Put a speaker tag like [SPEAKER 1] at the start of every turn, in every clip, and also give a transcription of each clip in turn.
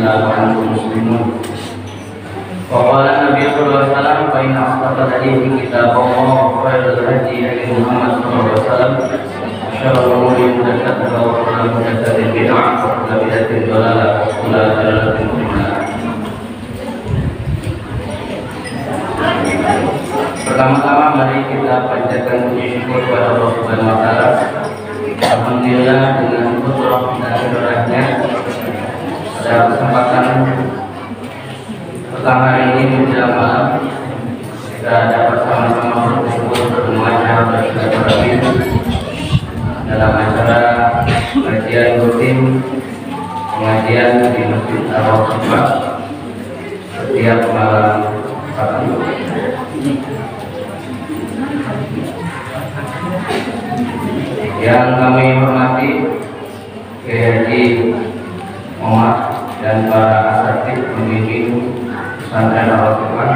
[SPEAKER 1] إلا وأنتم مسلمون. وقال النبي صلى الله عليه وسلم فإن أصدق الحديث كتاب الله وخير الهدي هدي محمد صلى الله عليه وسلم وشر الأمور محدثاتها وكل محدثة بدعة وكل بدعة ضلالة وكل ضلالة في النار. Pertama-tama mari kita panjatkan puji syukur kepada Allah Subhanahu wa taala. Alhamdulillah dengan qudrah dan qudratnya pada kesempatan petang hari ini menjelang malam kita dapat sama-sama berkumpul bermuajah bersilaturahmi dalam acara pengajian rutin pengajian di Masjid Al-Rahmah setiap malam Sabtu. Yang kami hormati Kiai Haji Muhammad dan para asatidz pembimbing pesantren Al-Rahmah,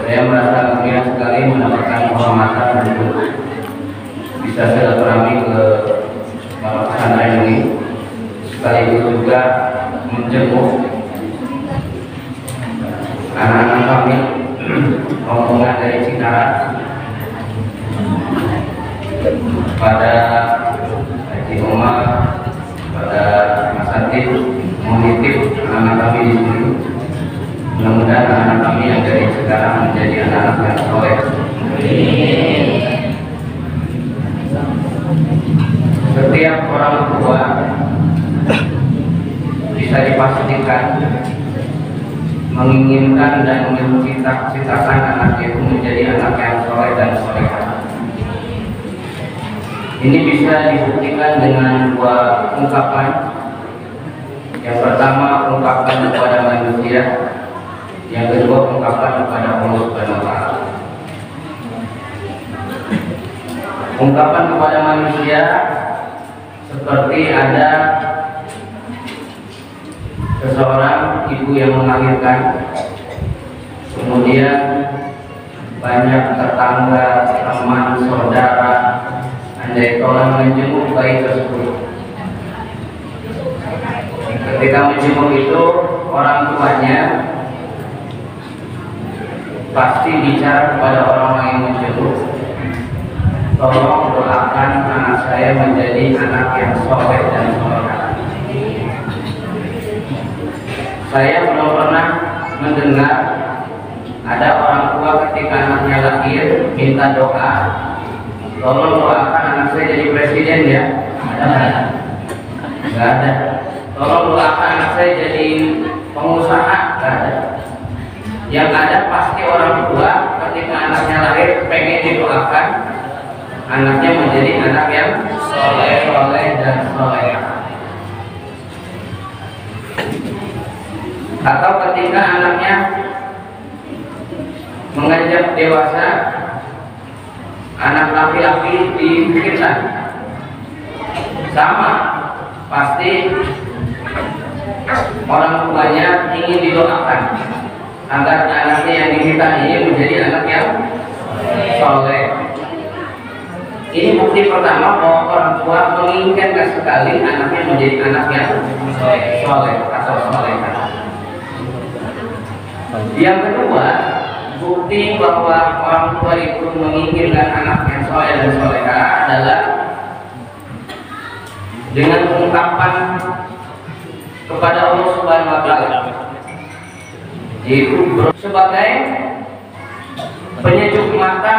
[SPEAKER 1] saya merasa mulia sekali mendapatkan kehormatan untuk bisa silaturahmi ke pesantren ini, sekaligus juga menjenguk anak-anak kami rombongan dari Cikarang pada Haji Umar, pada Mas Atid menitip anak kami di sini. Mudah-mudahan anak kami yang dari sekarang menjadi anak-anak yang soleh. Setiap orang tua bisa dipastikan menginginkan dan menciptakan anak itu menjadi anak yang soleh dan solehah. Ini bisa dibuktikan dengan dua ungkapan. Yang pertama ungkapan kepada manusia, yang kedua ungkapan kepada Allah Subhanahu wa taala. Ungkapan kepada manusia seperti ada seseorang ibu yang melahirkan, kemudian banyak tetangga, teman, saudara, andai tolong menjenguk bayi tersebut. Ketika menjenguk itu orang tuanya pasti bicara kepada orang yang menjenguk, tolong doakan anak saya menjadi anak yang soleh dan solehah. Saya belum pernah mendengar ada orang tua ketika anaknya lahir minta doa, tolong doakan anak saya jadi presiden ya. Ada? Nggak ada. Tolong doakan anak saya jadi pengusaha. Nggak ada. Yang ada pasti orang tua ketika anaknya lahir pengen didoakan anaknya menjadi anak yang soleh dan solehah. Atau ketika anaknya menginjak dewasa, anak laki-laki dipikirkan sama, pasti orang tuanya ingin didoakan agar anaknya yang diminta ini menjadi anak yang soleh. Ini bukti pertama bahwa orang tua menginginkan sekali anaknya menjadi anak yang soleh atau solehah. Yang kedua, bukti bahwa orang tua itu menginginkan anak yang soleh dan solehah adalah dengan ungkapan kepada Allah Subhanahu wa taala, yaitu sebagai penyejuk mata,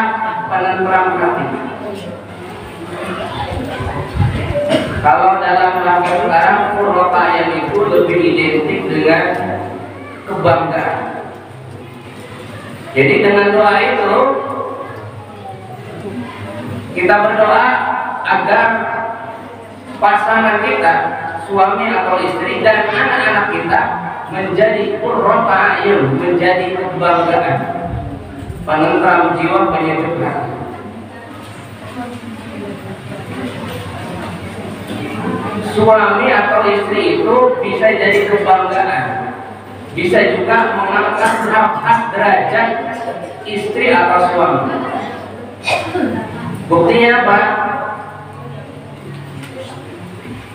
[SPEAKER 1] penenteram hati. Kalau dalam bahasa sekarang qurrata yang itu lebih identik dengan kebanggaan. Jadi dengan doa itu kita berdoa agar pasangan kita, suami atau istri dan anak-anak kita menjadi qurrata ayun, menjadi kebanggaan, penentram jiwa, penyejuk hati. Suami atau istri itu bisa jadi kebanggaan, bisa juga mengangkat derajat istri atau suami. Buktinya apa?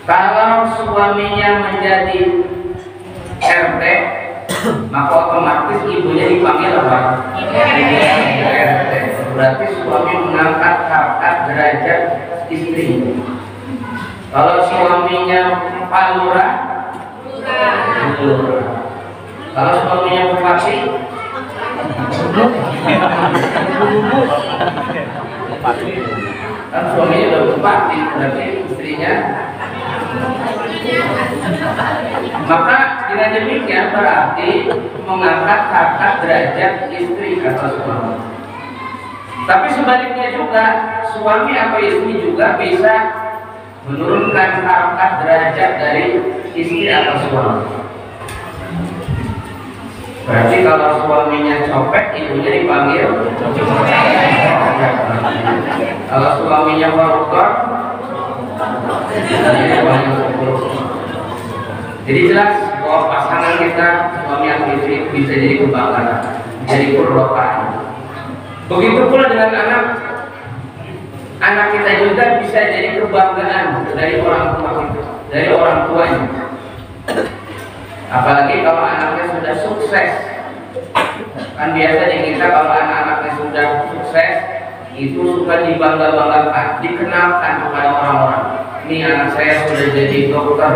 [SPEAKER 1] Kalau suaminya menjadi RT, maka otomatis ibunya dipanggil apa? RT. Berarti suami mengangkat harkat derajat istrinya. Kalau suaminya Pak Lurah, kalau suaminya bupati, kan suaminya udah bupati, berarti istrinya. Maka dengan demikian berarti mengangkat harkat derajat istri kata suami. Tapi sebaliknya juga suami atau istri juga bisa menurunkan harkat derajat dari istri atau suami. Berarti kalau suaminya copet, ibunya dipanggil copet. Kalau suaminya koruptor, jadi jelas bahwa pasangan kita suami atau istri bisa jadi kebanggaan, jadi kurrokan. Begitu pula dengan anak kita juga bisa jadi kebanggaan dari orang tua kita, dari orang tuanya. Apalagi kalau anaknya sudah sukses. Kan biasanya kita kalau anak-anaknya sudah sukses itu suka dibangga-banggakan, dikenalkan kepada orang-orang. Ini anak saya sudah jadi dokter,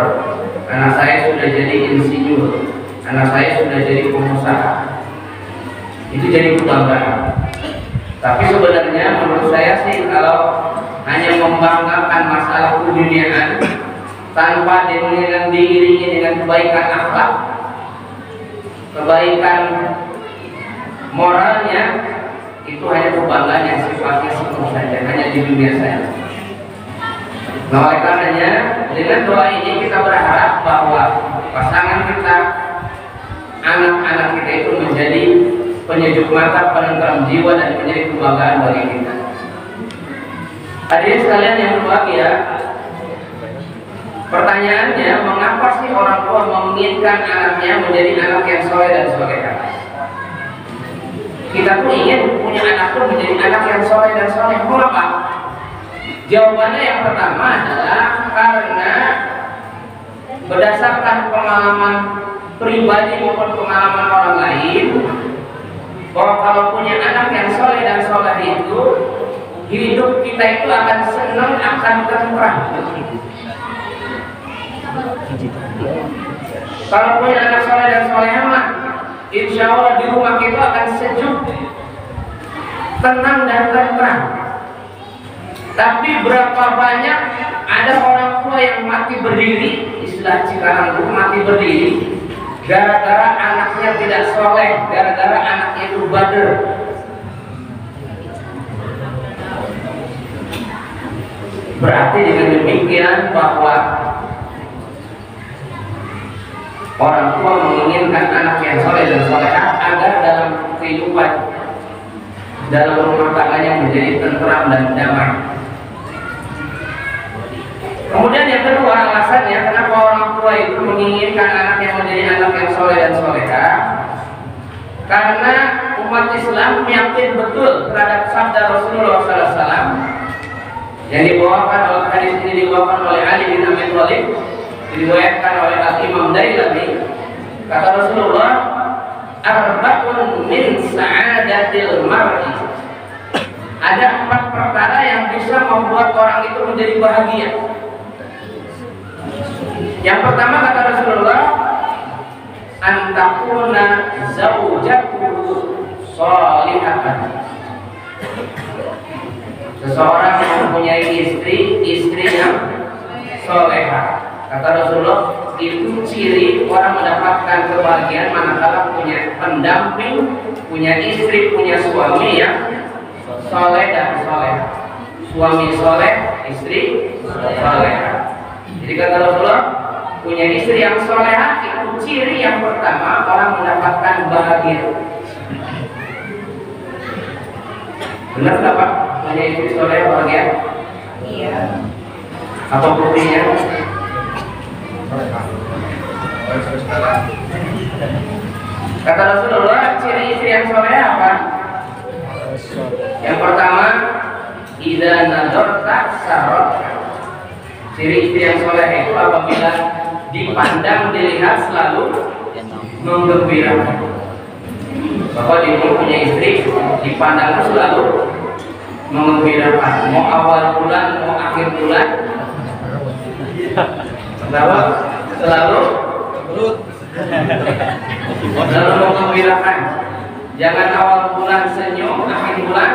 [SPEAKER 1] anak saya sudah jadi insinyur, anak saya sudah jadi pengusaha. Itu jadi kebanggaan. Tapi sebenarnya menurut saya sih kalau hanya membanggakan masalah keduniaan tanpa diiringi dengan kebaikan akhlak, kebaikan moralnya, itu hanya kebanggaan yang sifatnya semu saja, hanya di dunia saja. Nah, oleh karenanya dengan doa ini kita berharap bahwa pasangan kita, anak-anak kita itu menjadi penyejuk mata, penentram jiwa, dan menjadi kebanggaan bagi kita. Hadirin sekalian yang berbahagia, pertanyaannya, mengapa sih orang tua menginginkan anaknya menjadi anak yang soleh dan soleha? Kita tuh ingin punya anak tuh menjadi anak yang soleh dan soleh. Mengapa? Jawabannya yang pertama adalah karena berdasarkan pengalaman pribadi maupun pengalaman orang lain, bahwa kalau punya anak yang soleh dan soleh itu, hidup kita itu akan senang, akan tentram. Kalau punya anak soleh dan solehah mah, insya Allah di rumah kita akan sejuk, tenang dan tentram. Tapi berapa banyak ada orang tua yang mati berdiri, istilah Cikarang itu mati berdiri, gara-gara anaknya tidak soleh, gara-gara anaknya itu bader. Berarti dengan demikian bahwa orang tua menginginkan anak yang soleh dan solehah agar dalam kehidupan, dalam rumah tangganya menjadi tentram dan damai. Kemudian yang kedua alasannya kenapa orang tua itu menginginkan anak yang menjadi anak yang soleh dan solehah, karena umat Islam yakin betul terhadap sabda Rasulullah SAW yang dibawakan oleh hadis ini dibawakan oleh Ali bin Abi Thalib, diriwayatkan oleh Al-Imam Dailami. Kata Rasulullah, arba'un min sa'adatil mar'i. Ada 4 perkara yang bisa membuat orang itu menjadi bahagia. Yang pertama kata Rasulullah, antakuna zaujatuhu sholihatan. Seseorang yang mempunyai istri yang solehah. Kata Rasulullah, itu ciri orang mendapatkan kebahagiaan manakala punya pendamping, punya istri, punya suami yang soleh dan soleh. Suami soleh, istri soleh. Jadi kata Rasulullah, punya istri yang solehah itu ciri yang pertama orang mendapatkan bahagia. Benar nggak Pak? Punya istri soleh bahagia? Iya. Apa buktinya? Kata Rasulullah, ciri istri yang soleh apa? Yang pertama, idza nadarta sarrat. Ciri istri yang soleh itu apabila dipandang, dilihat selalu menggembirakan. Bahwa dia punya istri dipandang selalu menggembirakan. Mau awal bulan, mau akhir bulan, selalu menggembirakan. Jangan awal bulan senyum, akhir bulan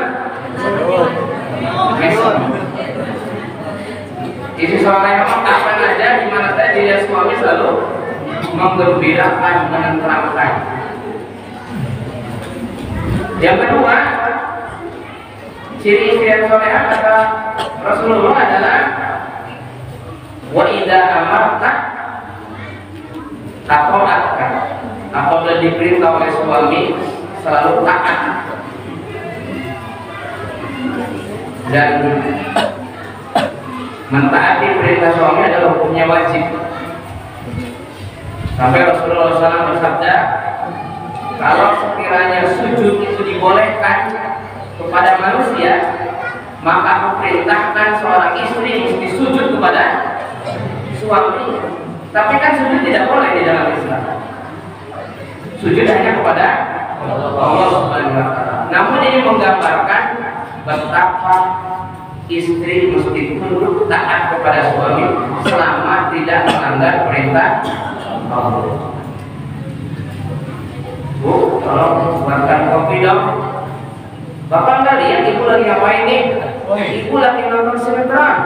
[SPEAKER 1] besok. Istri soleh kapan aja, di mana saja dia suami selalu menggembirakan, menenteramkan. Yang kedua, ciri istri yang soleh kata Rasulullah adalah wa idza amarta taqatka. Apabila diperintah oleh suami selalu taat dan mentaati perintah suami adalah hukumnya wajib. Sampai Rasulullah SAW bersabda, kalau sekiranya sujud itu dibolehkan kepada manusia, maka aku perintahkan seorang istri mesti sujud kepada suami. Tapi kan sujud tidak boleh di dalam Islam. Sujud hanya kepada Allah Subhanahu wa Ta'ala. Namun ini menggambarkan betapa istri mesti tunduk taat kepada suami selama tidak melanggar perintah Allah. Bu, tolong buatkan kopi dong. Bapak nggak lihat ibu lagi ngapain nih? Ibu lagi nonton sinetron.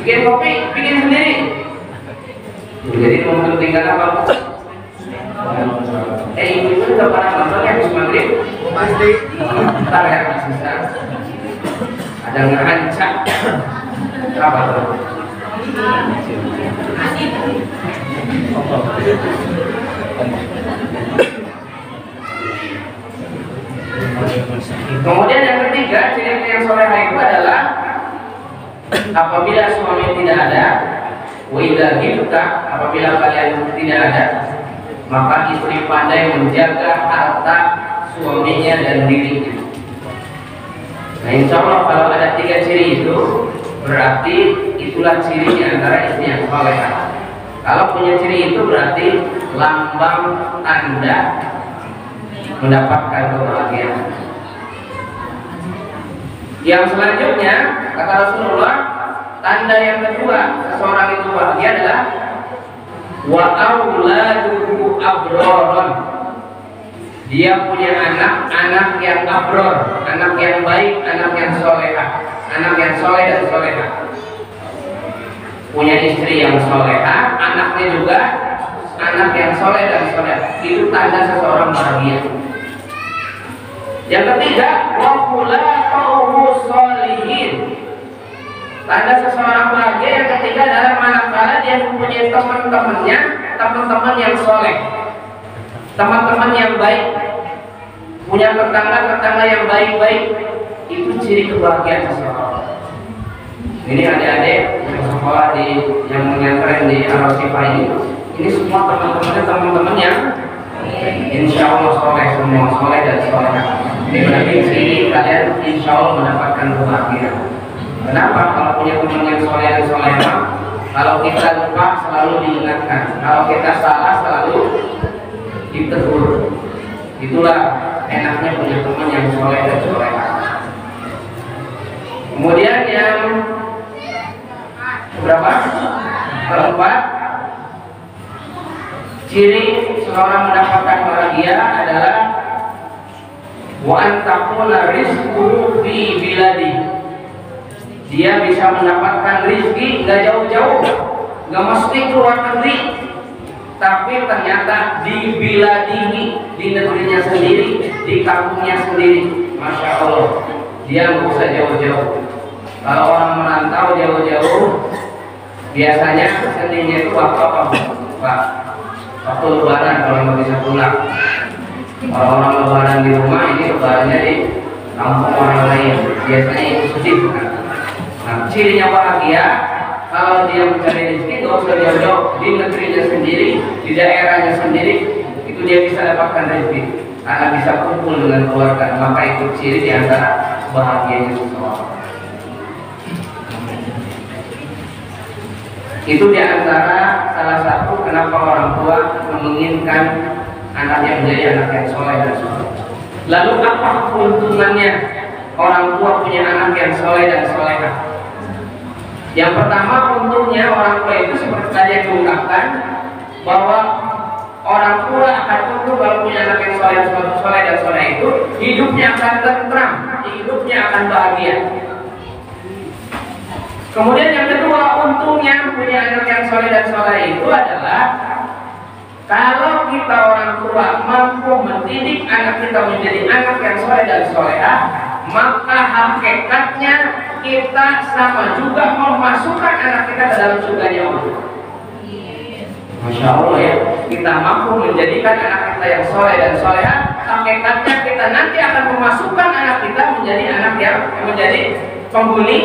[SPEAKER 1] Bikin kopi, bikin sendiri. Jadi mau tinggal apa? Ibu itu udah pernah nonton ya habis maghrib? Pasti. Ntar ya bisa. Ada ngerancak. Apa tuh? Kemudian yang ketiga, ciri yang solehah itu adalah apabila suami tidak ada, wa idza ghibta, apabila kalian tidak ada, maka istri pandai menjaga harta suaminya dan dirinya. Nah, insya Allah kalau ada 3 ciri itu, berarti itulah cirinya antara istri yang solehah. Kalau punya ciri itu berarti lambang tanda mendapatkan kebahagiaan. Yang selanjutnya kata Rasulullah, tanda yang kedua seseorang itu bahagia adalah wa auladuhu abroron. Dia punya anak yang abror, anak yang baik, anak yang solehah, anak yang soleh dan solehah. Punya istri yang solehah, anaknya juga anak yang soleh dan solehah. Itu tanda seseorang bahagia. Yang ketiga, wa khulaqahu sholihin. Tanda seseorang bahagia yang ketiga adalah manakala dia mempunyai teman-teman yang soleh, teman-teman yang baik, punya tetangga-tetangga yang baik-baik. Itu ciri kebahagiaan seseorang. Ini adik-adik yang sekolah yang menyantren di Al-Sifah ini semua teman-teman yang insya Allah soleh, semua soleh dan soleh. Ini berarti sini kalian insya Allah mendapatkan kebahagiaan. Kenapa? Kalau punya teman yang soleh dan solehah, kalau kita lupa selalu diingatkan, kalau kita salah selalu ditegur. Itulah enaknya punya teman yang soleh dan solehah. Kemudian yang berapa? Keempat, ciri seorang mendapatkan bahagia adalah wa antakuna rizquhu fi biladi. Dia bisa mendapatkan rizki nggak jauh-jauh, nggak mesti keluar negeri, tapi ternyata di biladihi, di negerinya sendiri, di kampungnya sendiri. Masya Allah, dia nggak usah jauh-jauh. Kalau orang merantau jauh-jauh, biasanya sendirinya itu waktu apa? Pak, waktu lebaran kalau nggak bisa pulang. Orang-orang lebaran di rumah, ini lebarannya di kampung orang lain. Biasanya itu sedih kan? Nah, cirinya bahagia kalau dia mencari rezeki gak usah jauh-jauh, di negerinya sendiri, di daerahnya sendiri, itu dia bisa dapatkan rezeki karena bisa kumpul dengan keluarga. Maka itu ciri di antara bahagianya seseorang. Itu di antara salah satu kenapa mengapa orang tua menginginkan anaknya menjadi anak yang soleh dan soleh. Lalu apa keuntungannya orang tua punya anak yang soleh dan solehah? Yang pertama, untungnya orang tua itu seperti tadi yang diungkapkan, bahwa orang tua akan untung kalau punya anak yang soleh dan soleh itu hidupnya akan tentram, hidupnya akan bahagia. Kemudian yang kedua, untungnya punya anak yang soleh dan soleh itu adalah kalau kita orang tua mampu mendidik anak kita menjadi anak yang soleh dan solehah, maka hakikatnya kita sama juga memasukkan anak kita ke dalam surganya Allah. Masya Allah ya, kita mampu menjadikan anak kita yang soleh dan solehah, hakikatnya kita nanti akan memasukkan anak kita menjadi anak yang menjadi penghuni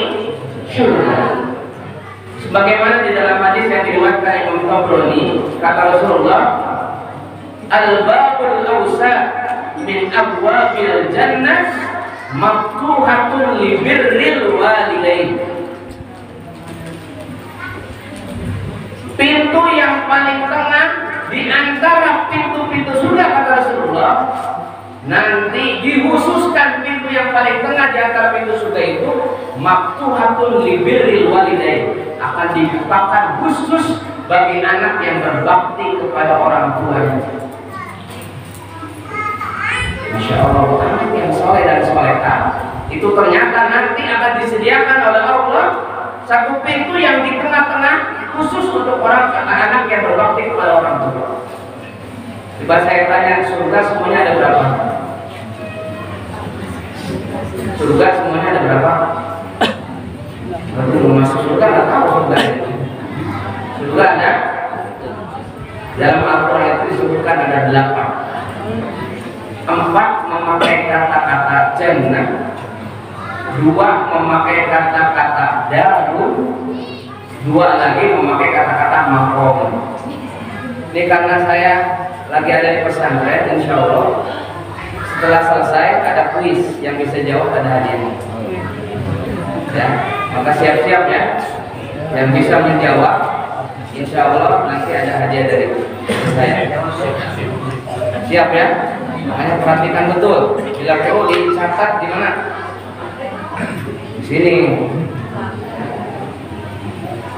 [SPEAKER 1] surga. Sebagaimana di dalam hadis yang diriwayatkan Imam Tabrani, kata Rasulullah, al-babul awsa min abwabil jannah maftuhatun li birril walidain. Pintu yang paling tengah di antara pintu-pintu surga, kata Rasulullah, nanti dikhususkan pintu yang paling tengah di antara pintu surga itu maftuhatun li birril walidain, akan dibukakan khusus bagi anak yang berbakti kepada orang tuanya. Masya Allah, anak yang soleh dan solehah itu ternyata nanti akan disediakan oleh Allah satu pintu yang di tengah-tengah khusus untuk orang anak yang berbakti kepada orang tua. Coba saya tanya, surga semuanya ada berapa? Surga semuanya ada berapa? Kalau mau masuk surga nggak tahu surga itu. Surga ada. Dalam Al-Quran itu disebutkan ada 8. 4 memakai kata-kata jannah, 2 memakai kata-kata darun, 2 lagi memakai kata-kata maqam. Ini karena saya lagi ada di pesantren, insya Allah setelah selesai ada kuis yang bisa jawab, ada hadiahnya. Ya, maka siap-siap ya, yang bisa menjawab, insya Allah nanti ada hadiah dari saya. Siap ya? Makanya perhatikan betul. Bila perlu dicatat di mana? Di sini.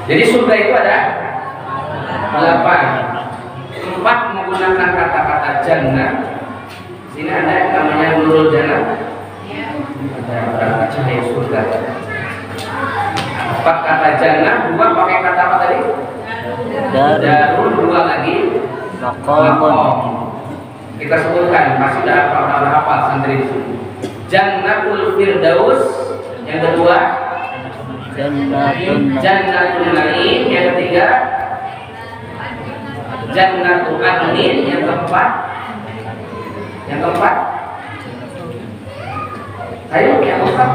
[SPEAKER 1] Jadi surga itu ada 8. 4 menggunakan kata-kata jannah. Sini ada yang namanya nurul jannah. Ada berapa cahaya surga? 4 kata jannah, 2 pakai kata apa tadi? Darul, 2 lagi maqam. Kita sebutkan, masih udah hafal santri di sini. Jannatul Firdaus, yang kedua Jannatul Naim, yang ketiga Jannatul Adnin, yang keempat ayo yang keempat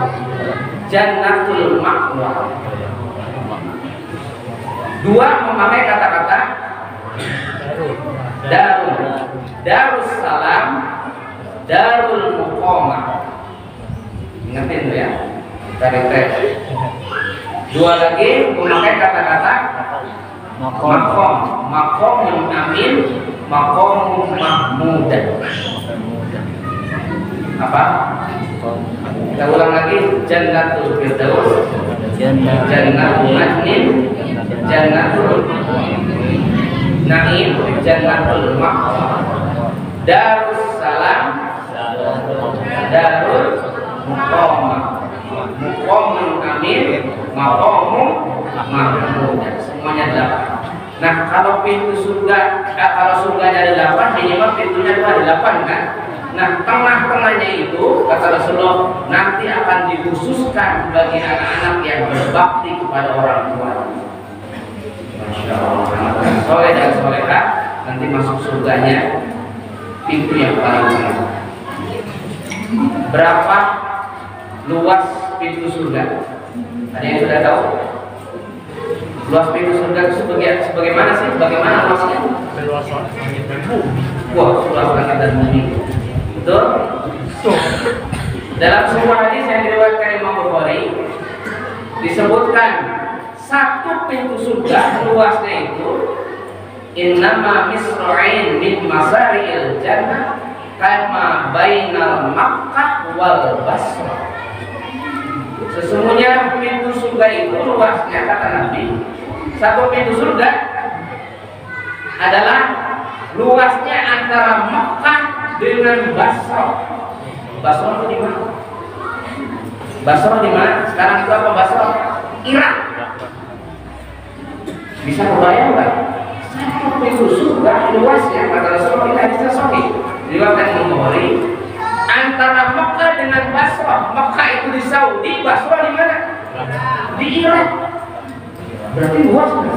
[SPEAKER 1] Jannatul Ma'wa. 2 memakai kata-kata Darussalam, Darul Muqamah. Ingatin tuh ya, tarik-tarik. 2 lagi memakai kata-kata maqam, maqamul amin, maqamul mahmud. Apa? Kita ulang lagi, Jannatul Firdaus, Jannatul Adnin, Jannatul Naim, Jannatul Ma'wa, Darussalam, Darul Muqamah, Muqamul Amin, Maqamul Mahmud. Semuanya 8. Nah, kalau pintu surga, kalau surganya ada 8, minimal pintunya itu ada 8 kan? Nah, tengah-tengahnya itu kata Rasulullah nanti akan dikhususkan bagi anak-anak yang berbakti kepada orang tua. Masya Allah, anak soleh dan solehah nanti masuk surganya pintu yang paling tengah. Berapa luas pintu surga? Ada yang sudah tahu? Luas pintu surga itu sebagaimana sih? Bagaimana luasnya? Seluas langit dan bumi. Wah, seluas langit dan bumi. Betul? Dalam sebuah hadis yang diriwayatkan Imam Bukhari disebutkan satu pintu surga luasnya itu innama misra'in min masari'il jannah kama bainal Makkah wal Basrah. Sesungguhnya pintu surga itu luasnya, kata Nabi, satu pintu surga adalah luasnya antara Makkah dengan Basrah. Basrah itu di mana? Basrah di mana? Sekarang itu apa Basrah? Irak. Bisa kebayang nggak? Satu pintu surga luasnya, kata Rasulullah, kita bisa sahih riwayat Bukhari, antara Makkah dengan Basrah. Makkah itu di Saudi, Basrah di mana? Di Irak. Berarti luas kan?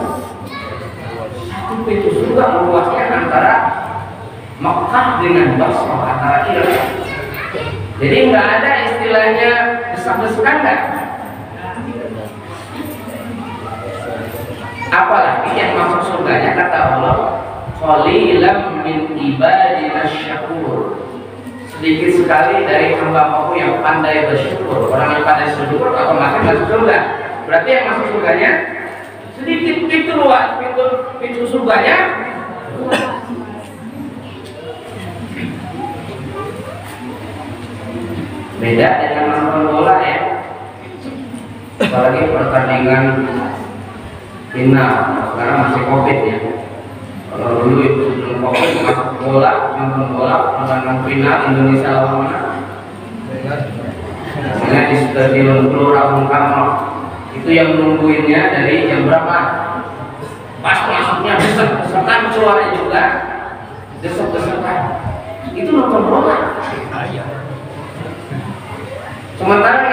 [SPEAKER 1] Satu pintu surga luasnya antara Makkah dengan Basrah, antara Irak. Jadi nggak ada istilahnya desak-desakan nggak. Apalagi yang masuk surganya, kata Allah, qalilan min ibadina syakur. Sedikit sekali dari hamba-Mu yang pandai bersyukur. Orang yang pandai bersyukur otomatis masuk surga. Berarti yang masuk surganya sedikit, pintu luas, pintu surganya beda dengan nonton bola ya. Apalagi pertandingan final, sekarang masih COVID ya. Kalau dulu itu sebelum COVID masuk bola, nonton bola, nonton final Indonesia lawan mana? Misalnya di Stadion Gelora Bung Karno, itu yang nungguinnya dari jam berapa? Pas masuknya desek-desekan, suaranya juga desek-desekan. Itu nonton bola. Sementara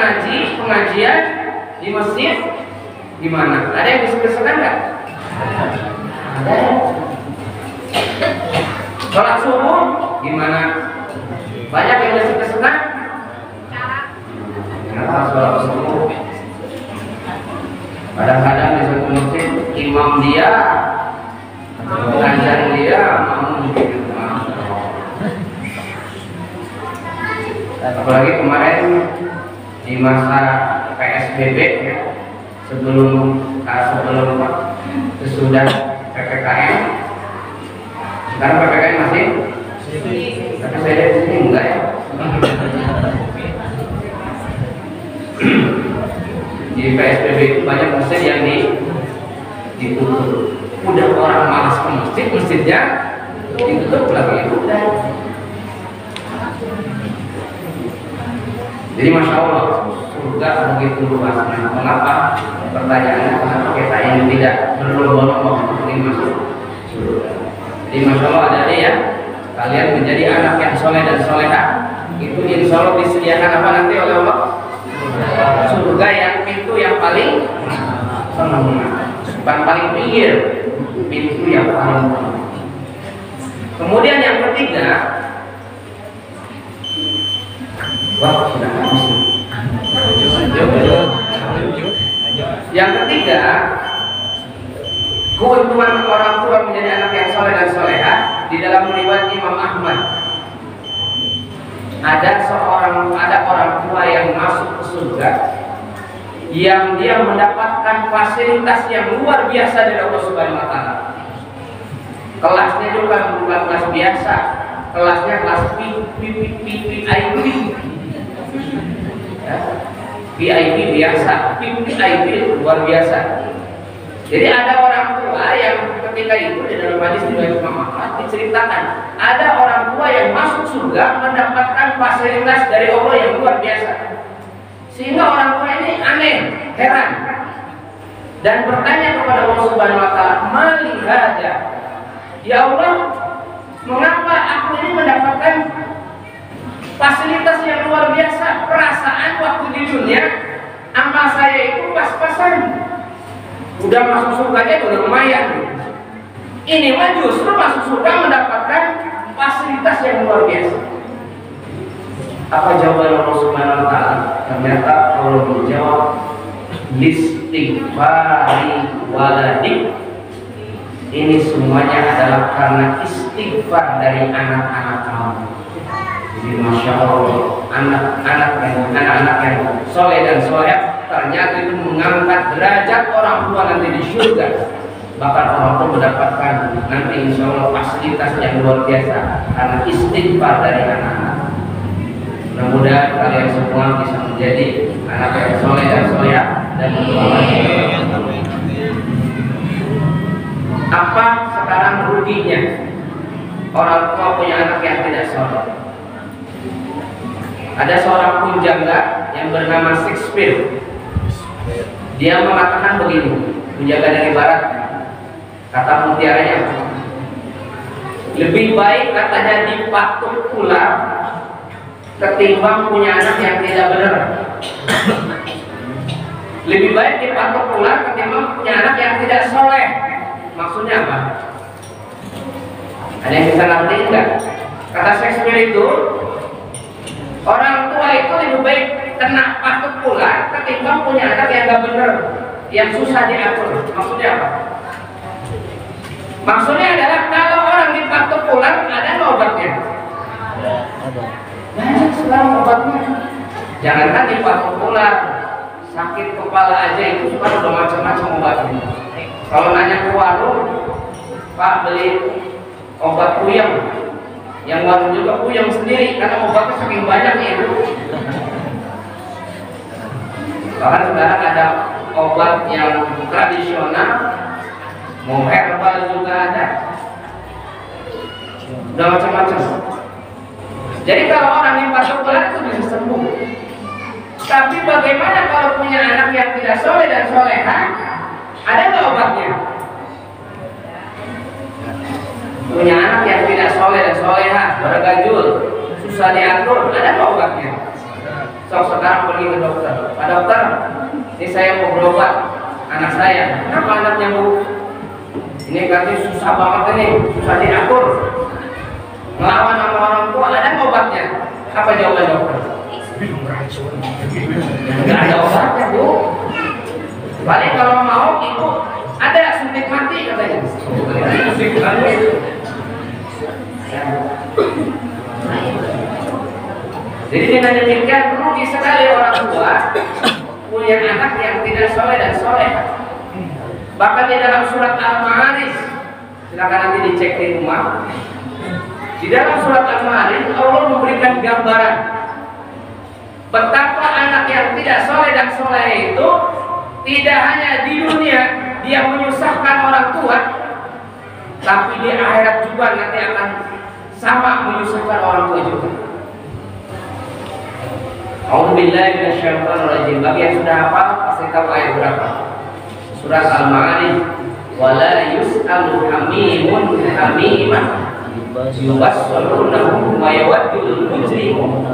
[SPEAKER 1] pengajian di masjid gimana? Ada yang desek-desekan nggak? Ada. Sholat subuh gimana? Banyak yang desek-desekan? Sholat subuh kadang-kadang di satu masjid imam dia pengajian dia apalagi kemarin di masa PSBB ya, sebelum sesudah PPKM. Sekarang PPKM masih, tapi saya lihat di sini enggak ya. Di PSBB itu banyak masjid yang ditutup. Udah orang malas ke masjid, masjidnya ditutup lagi. Udah. Jadi masya Allah, surga begitu luasnya. Mengapa? Pertanyaannya, kenapa kita yang tidak berlomba-lomba ingin masuk surga? Jadi masya Allah ada nih ya, kalian menjadi anak yang soleh dan soleha, itu insya Allah disediakan apa nanti oleh Allah? Surga yang pintu yang paling sempurna, bukan paling pinggir, pintu yang paling sempurna. Kemudian yang ketiga, wah sudah habis. Yang ketiga, keuntungan orang tua menjadi anak yang soleh dan soleha. Di dalam riwayat Imam Ahmad, ada orang tua yang masuk ke surga, yang dia mendapatkan fasilitas yang luar biasa dari Allah Subhanahu Wa Taala. Kelasnya juga bukan kelas biasa, kelasnya kelas VIP. VIP biasa, VIP luar biasa. Jadi ada orang tua yang ketika itu di dalam hadis riwayat Imam Ahmad diceritakan, ada orang tua yang masuk surga mendapatkan fasilitas dari Allah yang luar biasa, sehingga orang tua ini aneh, heran, dan bertanya kepada Allah Subhanahu Wa Taala, "Mali hada?" Ya Allah, mengapa aku ini mendapatkan fasilitas yang luar biasa? Perasaan waktu di dunia amal saya itu pas-pasan, udah masuk surganya udah lumayan. Ini mah justru masuk surga mendapatkan fasilitas yang luar biasa. Apa jawaban Allah Subhanahu Wa Taala? Ternyata Allah menjawab, listighfari waladik. Ini semuanya adalah karena istighfar dari anak-anak kamu. Jadi masya Allah, anak-anak yang soleh dan soleh ternyata itu mengangkat derajat orang tua nanti di surga. bahkan orang pun mendapatkan nanti insya Allah fasilitas yang luar biasa karena istighfar dari anak-anak. Mudah-mudahan kalian semua bisa menjadi anak yang soleh dan soleh dan berdoa. Apa sekarang ruginya orang tua punya anak yang tidak soleh? Ada seorang pujangga yang bernama Shakespeare. Dia mengatakan begini, pujangga dari barat, kata mutiaranya, lebih baik katanya dipatuk ular ketimbang punya anak yang tidak benar. Lebih baik dipatuk ular ketimbang punya anak yang tidak soleh. Maksudnya apa? Ada yang bisa ngerti enggak? Kata Shakespeare itu, orang tua itu lebih baik kena patuk ular ketimbang punya anak yang gak benar, yang susah diatur. Maksudnya apa? Maksudnya adalah kalau orang dipatuk ular ada obatnya. Banyak sekarang obatnya. Jangankan dipatuk ular, sakit kepala aja itu sekarang udah macam-macam obatnya. Kalau nanya ke warung, Pak beli obat puyeng, yang warung juga puyeng sendiri karena obatnya saking banyaknya itu. Bahkan sekarang ada obat yang tradisional, mau herbal juga ada, udah macam-macam. Jadi kalau orang yang patuk ular itu bisa sembuh. Tapi bagaimana kalau punya anak yang tidak soleh dan soleha? Ada nggak obatnya? Punya anak yang tidak soleh dan soleha, bergajul, susah diatur, ada nggak obatnya? So, sekarang pergi ke dokter. Pak dokter, ini saya mau berobat anak saya. Kenapa anaknya bu? Ini katanya susah banget ini, susah diatur, ngelawan sama orang tua, ada nggak obatnya? Apa jawaban dokter? Minum racun. Nggak ada obatnya bu. Paling kalau mau ibu ada suntik mati katanya. Suntik mati. Jadi dengan demikian rugi sekali orang tua punya anak yang tidak soleh dan soleh. Bahkan di dalam surat Al-Ma'arij, silakan nanti dicek di rumah. Di dalam surat Al-Ma'arij Allah memberikan gambaran betapa anak yang tidak soleh dan soleh itu tidak hanya di dunia dia menyusahkan orang tua, tapi di akhirat juga nanti akan sama menyusahkan orang tua juga. A'udzubillahi minasyaitonirrajim. Bagi yang sudah hafal pasti tahu ayat berapa. Surat Al-Ma'arij. Wala yus'alu hamimun hamiman yubassirunahum wa yawaddul mujrimu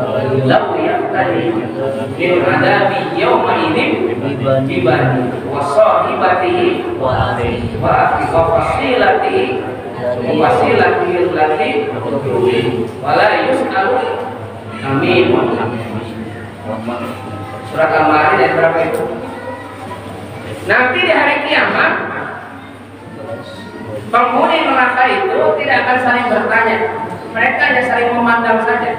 [SPEAKER 1] law yaftadi min adabi yawma idzin bibani wa sahibatihi wa akhihi wa fasilatihi wa fasilatihi allati wala yus'alu hamimun. Surat Al-Ma'arij ayat berapa itu? Nanti di hari kiamat penghuni neraka itu tidak akan saling bertanya, mereka hanya saling memandang saja.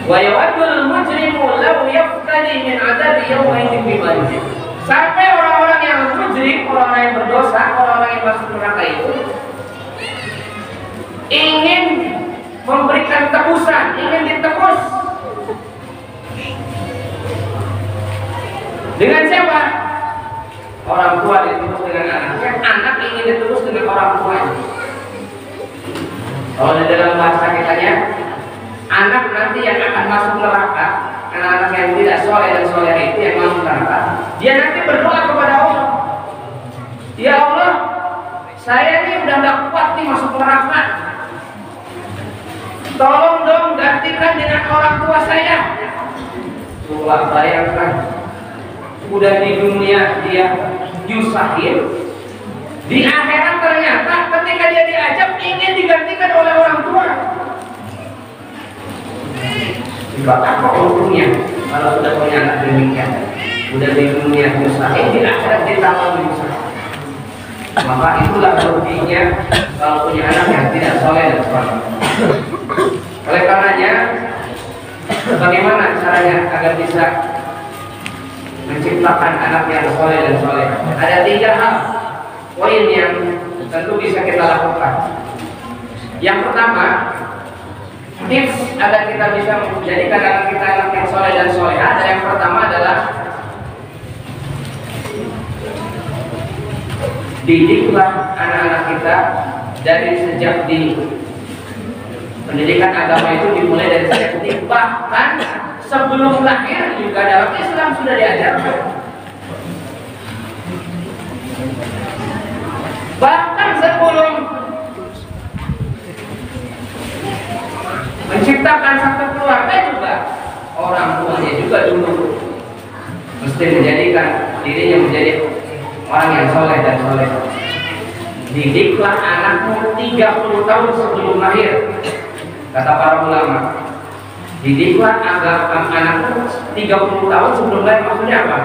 [SPEAKER 1] Wa yawaddul mujrimu law yaftadi min adabi yawmin bibani. Sampai orang-orang yang mujrim, orang-orang yang berdosa, orang-orang yang masuk neraka itu ingin memberikan tebusan, ingin ditebus. Dengan siapa? Orang tua ditebus dengan anaknya, anak ingin ditebus dengan orang tuanya. Kalau di dalam bahasa kitanya, anak nanti yang akan masuk neraka, anak-anak yang tidak soleh dan soleh itu yang masuk neraka, dia nanti berdoa kepada Allah, ya Allah, saya ini udah gak kuat nih masuk neraka, tolong dong gantikan dengan orang tua saya. Coba bayangkan, udah di dunia dia diusahin, di akhirat ternyata ketika dia diajak ingin digantikan oleh orang tua. Apa untungnya kalau sudah punya anak demikian? Udah di dunia diusahin, di akhirat ditambah diusahin. Maka itulah ruginya kalau punya anak yang tidak soleh dan soleh. Oleh karenanya, bagaimana caranya agar bisa menciptakan anak yang soleh dan soleh. Ada 3 hal poin yang tentu bisa kita lakukan. Yang pertama, tips agar kita bisa menjadikan anak kita anak yang soleh dan soleha. Dan yang pertama adalah didiklah anak-anak kita dari sejak dini. Pendidikan agama itu dimulai dari sejak dini, bahkan sebelum lahir juga dalam Islam sudah diajarkan. Bahkan sebelum menciptakan satu keluarga juga, orang tuanya juga dulu mesti menjadikan dirinya menjadi orang yang soleh dan soleh. Didiklah anakmu 30 tahun sebelum lahir, kata para ulama. Didiklah agar anakmu 30 tahun sebelum lahir. Maksudnya apa?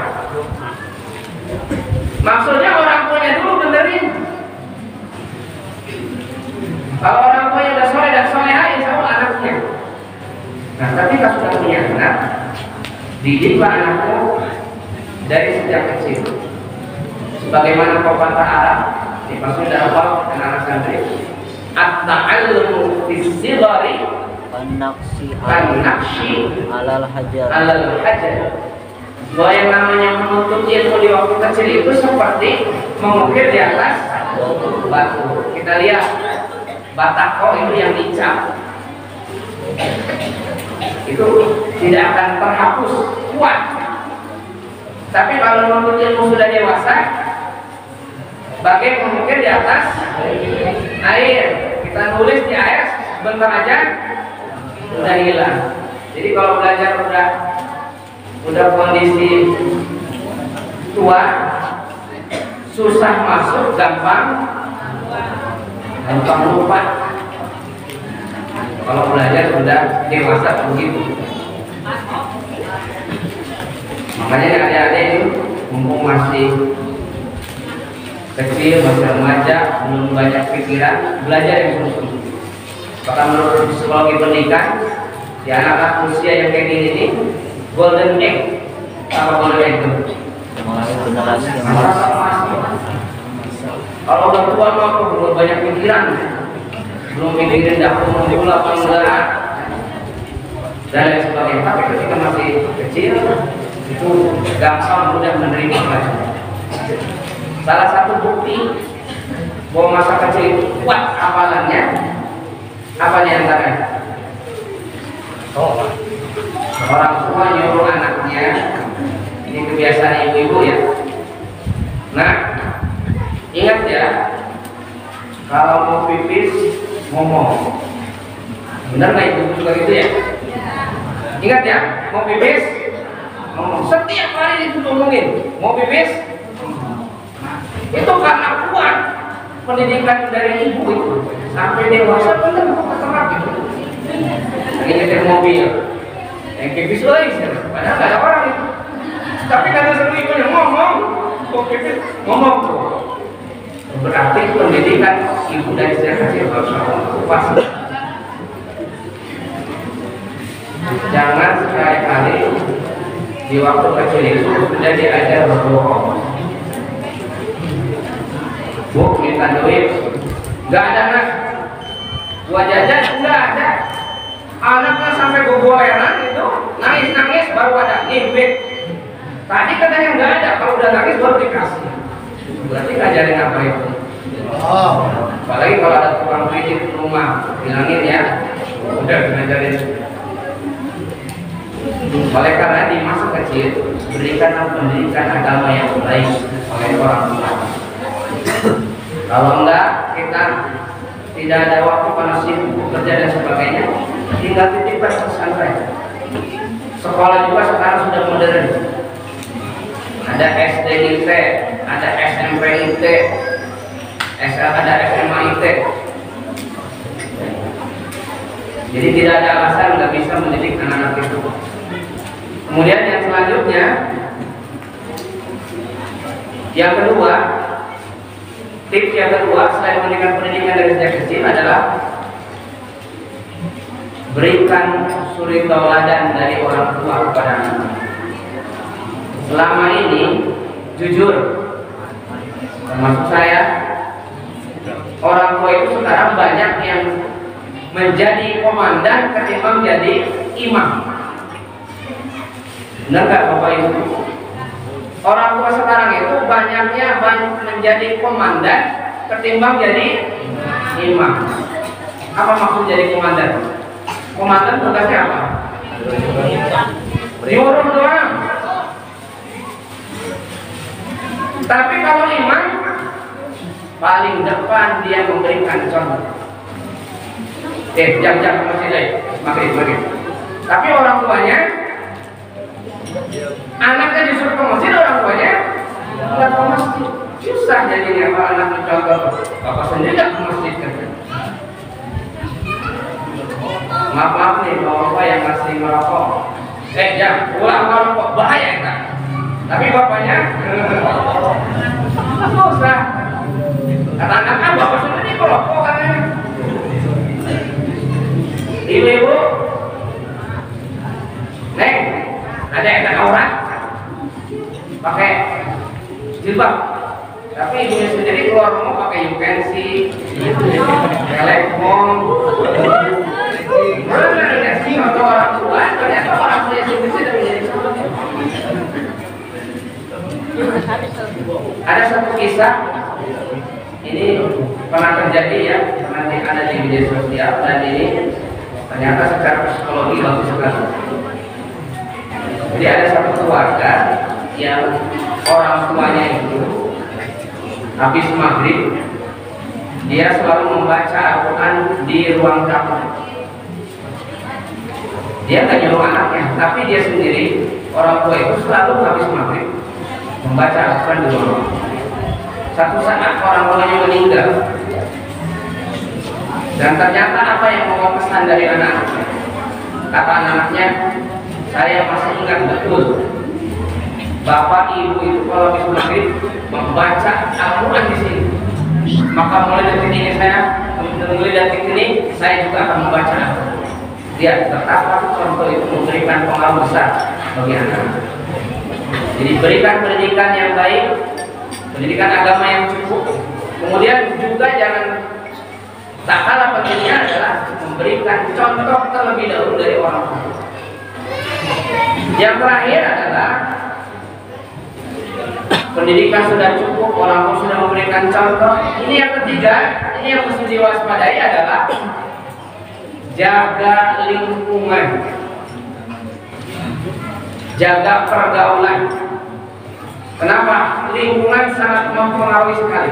[SPEAKER 1] Maksudnya orang tuanya dulu benerin. Kalau orang tuanya udah soleh dan soleha, insya Allah anaknya. Nah, ketika sudah punya anak, didiklah anakmu dari sejak kecil. Sebagaimana pepatah Arab, dimaksud dalam hal anak santri, at-ta'allumu fis-sighari kan-naqshi alal hajar. Bahwa yang namanya menuntut ilmu di waktu kecil itu seperti mengukir di atas batu. Kita lihat batako itu yang dicap, itu tidak akan terhapus, kuat. Tapi kalau menuntut ilmu sudah dewasa, bagai mengukir di atas air. Kita nulis di air, sebentar aja sudah hilang. Jadi kalau belajar udah kondisi tua, susah masuk, gampang lupa. Kalau belajar sudah dewasa begitu. Makanya adik-adik itu mumpung masih kecil, masih remaja, belum banyak pikiran, belajar yang sungguh-sungguh. Bahkan menurut psikologi pendidikan, di anak-anak usia yang kayak gini ini, golden egg. Apa golden egg itu? Generasi emas. Kalau udah tua mah belum banyak pikiran, belum mikirin dapur dulu apa enggak, dan lain sebagainya. Tapi ketika masih kecil, itu gampang mudah menerima pelajaran. Salah satu bukti bahwa masa kecil itu kuat hafalannya, apa di antaranya? Orang tua nyuruh anaknya, ini kebiasaan ibu-ibu ya. Nah, ingat ya, kalau mau pipis ngomong. Benar nggak ibu juga gitu ya? Ingat ya, mau pipis ngomong. Setiap hari itu ngomongin, mau pipis. Itu karena kuat pendidikan dari ibu itu sampai dewasa benar terterap gitu. Lagi nyetir mobil, yang pipis lagi, padahal nggak ada orang itu. Tapi karena sering ibunya ngomong, kok pipis ngomong tuh. Berarti pendidikan ibu dari sejak kecil harus pas. Jangan sekali-kali di waktu kecil itu sudah diajar berbohong. Bu, minta duit, nggak ada nak. Gua jajan, nggak ada. Anaknya sampai gogoleran itu, nangis baru ada duit. Tadi katanya nggak ada, kalau udah nangis baru dikasih. Berarti ngajarin apa itu? Oh, apalagi kalau ada tukang kredit di rumah, bilangin ya, udah ngajarin. Oleh karena di masa kecil berikan pendidikan agama yang baik oleh orang tua. Kalau enggak, kita tidak ada waktu karena sibuk bekerja dan sebagainya, tinggal titipkan pesantren. Sekolah juga sekarang sudah modern. Ada SD IT, ada SMP IT, ada SMA IT. Jadi tidak ada alasan nggak bisa mendidik anak-anak itu. Kemudian yang selanjutnya, yang kedua, tips yang kedua selain memberikan pendidikan dari sejak kecil adalah berikan suri tauladan dari orang tua kepada anak. selama ini jujur, termasuk saya, orang tua itu sekarang banyak yang menjadi komandan ketimbang jadi imam. Benar nggak Bapak Ibu? Orang tua sekarang itu banyaknya menjadi komandan ketimbang jadi imam. Apa maksud jadi komandan? Komandan tugasnya apa? Nyuruh doang. Tapi kalau imam paling depan dia memberikan contoh. Jam-jam ke masjid deh, maghrib. Tapi orang tuanya, anaknya disuruh ke masjid, orang tuanya nggak ke masjid. Susah jadinya kalau anak mencontoh. Bapak sendiri nggak ke masjid kan? Maaf nih, bapak yang masih merokok. Jam, pulang merokok bahaya kan? Tapi bapaknya susah. Kata anak kan bapak sendiri merokok katanya. Ibu-ibu, Neng, ada yang tak aurat, pakai jilbab. Tapi ibunya sendiri keluar rumah pakai ukensi, telepon. Mana ada sih atau orang tua? Ternyata orang tua yang sendiri sudah menjadi seperti itu. Ada satu kisah, ini pernah terjadi ya, nanti ada di media sosial dan ini ternyata secara psikologi bagus sekali. Jadi ada satu keluarga yang orang tuanya itu habis maghrib dia selalu membaca Al-Quran di ruang tamu. Dia nggak nyuruh anaknya, tapi dia sendiri orang tua itu selalu habis maghrib membaca Al-Quran di ruang tamu. Satu saat orang tuanya meninggal. Dan ternyata apa yang mau pesan dari anak-anaknya? Kata anak-anaknya, saya masih ingat betul bapak ibu itu kalau habis maghrib membaca Al-Quran di sini. Maka mulai detik ini saya juga akan membaca. Lihat betapa contoh itu memberikan pengaruh besar bagi anak. Jadi berikan pendidikan yang baik, pendidikan agama yang cukup. Kemudian juga jangan, tak kalah pentingnya adalah memberikan contoh terlebih dahulu dari orang tua. Yang terakhir adalah pendidikan sudah cukup, orang tua sudah memberikan contoh. Ini yang ketiga, ini yang mesti diwaspadai adalah jaga lingkungan, jaga pergaulan. Kenapa? Lingkungan sangat mempengaruhi sekali.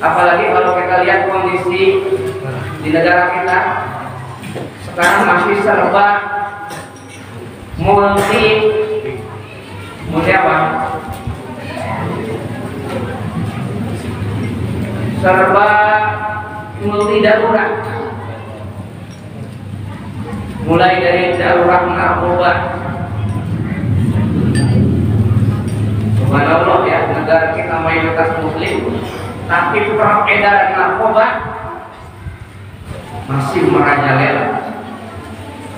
[SPEAKER 1] Apalagi kalau kita lihat kondisi di negara kita sekarang masih serba multi apa? Serba multi darurat. Mulai dari darurat narkoba. Subhanallah ya, negara kita mayoritas muslim, tapi peredaran narkoba masih merajalela.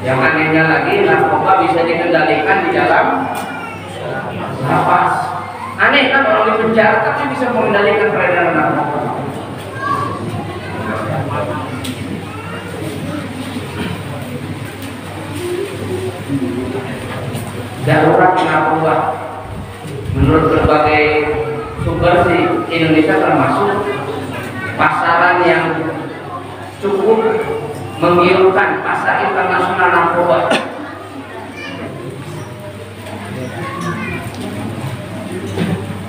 [SPEAKER 1] Yang anehnya lagi, narkoba bisa dikendalikan di dalam lapas. Aneh kan orang di penjara tapi bisa mengendalikan peredaran narkoba. Darurat narkoba. Menurut berbagai sumber sih, Indonesia termasuk pasaran yang cukup menggiurkan, pasar internasional narkoba.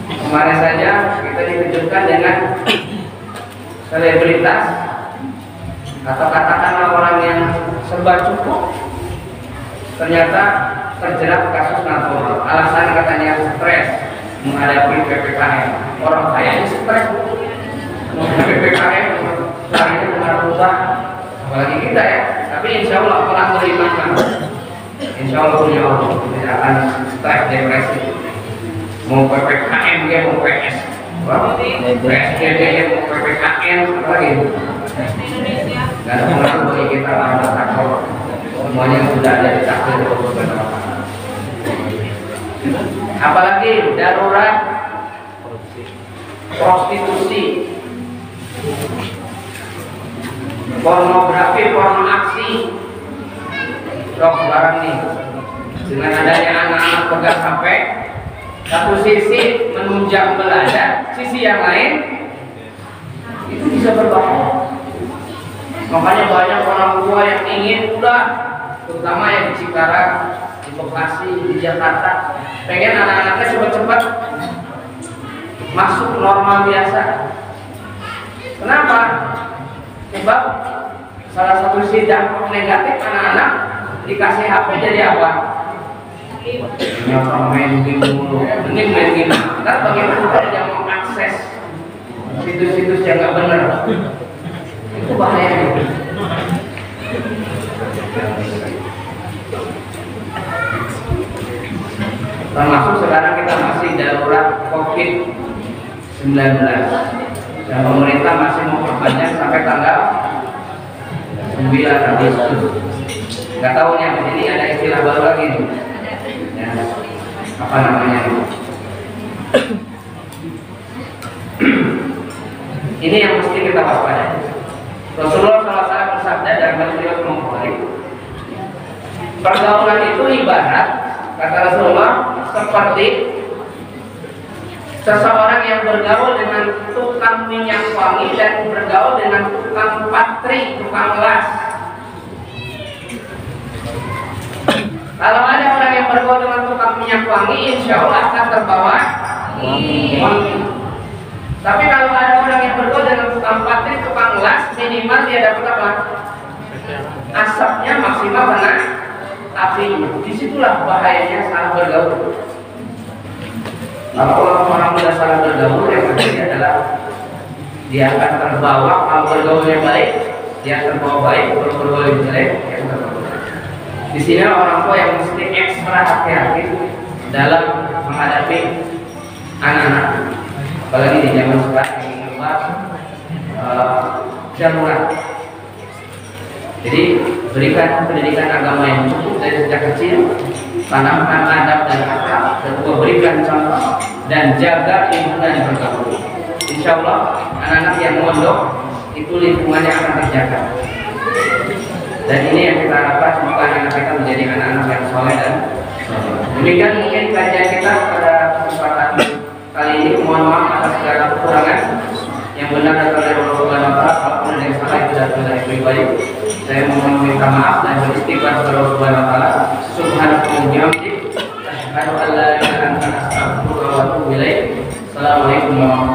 [SPEAKER 1] Kemarin saja kita dikejutkan dengan selebritas atau katakanlah orang yang serba cukup ternyata terjerat kasus narkoba. Alasan katanya stres menghadapi PPKM. Orang kaya stres menghadapi PPKM, caranya narkoba. Apalagi kita ya. Tapi insya Allah orang beriman, insya Allah punya Allah tidak akan stres, depresi. Mau PPKM dia mau PS, PSBB dia mau PPKM apa lagi? Gak ada pengaruh bagi kita orang takut. Semuanya sudah ada di takdir Allah Subhanahu wa Ta'ala. apalagi darurat prostitusi, pornografi, porno aksi, rok barang nih. Dengan adanya anak-anak pegang HP, satu sisi menunjang belajar, sisi yang lain itu bisa berbahaya. Makanya banyak orang tua yang ingin udah, terutama yang di Cikarang, di Bekasi, di Jakarta, pengen anak-anaknya cepat-cepat masuk normal biasa. Kenapa? Sebab salah satu sisi dampak negatif anak-anak dikasih HP jadi apa? Nyokong main game dulu, mending main game. Ntar bagaimana kalau dia mau akses situs-situs yang nggak benar? Itu bahaya. Termasuk sekarang kita masih darurat COVID-19 dan pemerintah masih memperpanjang sampai tanggal 9 Agustus. Nggak tahu nih, ini ada istilah baru lagi nih. Ya, apa namanya? Ini yang mesti kita waspadai. Rasulullah SAW bersabda dalam riwayat Bukhari, pergaulan itu ibarat, kata Rasulullah, seperti seseorang yang bergaul dengan tukang minyak wangi dan bergaul dengan tukang patri, tukang las. Kalau ada orang yang bergaul dengan tukang minyak wangi, insya Allah akan terbawa wangi. Tapi kalau ada orang yang bergaul dengan tukang patri, tukang las, minimal dia dapat apa? Asapnya maksimal kena api. Disitulah bahayanya salah bergaul. Kalau orang sudah salah bergaul, yang terjadi adalah dia akan terbawa. Kalau bergaulnya baik, dia akan terbawa baik. Kalau bergaul jelek, dia akan terbawa. Di sini orang tua yang mesti ekstra hati-hati dalam menghadapi anak-anak, apalagi di zaman sekarang yang mengelupas darurat. Jadi berikan pendidikan agama yang cukup dari sejak kecil, tanamkan adab dan akhlak, kedua berikan contoh dan jaga lingkungan yang bergaul. Insya Allah anak-anak yang mondok itu lingkungannya akan terjaga. Dan ini yang kita harapkan, semoga anak kita menjadi anak-anak yang soleh dan demikian mungkin kajian kita pada kesempatan kali ini. Mohon maaf atas segala kekurangan. Yang benar datang dari Allah Subhanahu wa taala, apapun yang salah itu datang dari pribadi. Saya mohon minta maaf dan beristighfar kepada Allah Subhanahu wa taala. Subhanahu wa ta'ala. Asyhadu an la ilaha illa anta astaghfiruka wa atubu ilaik. Assalamualaikum warahmatullahi wabarakatuh.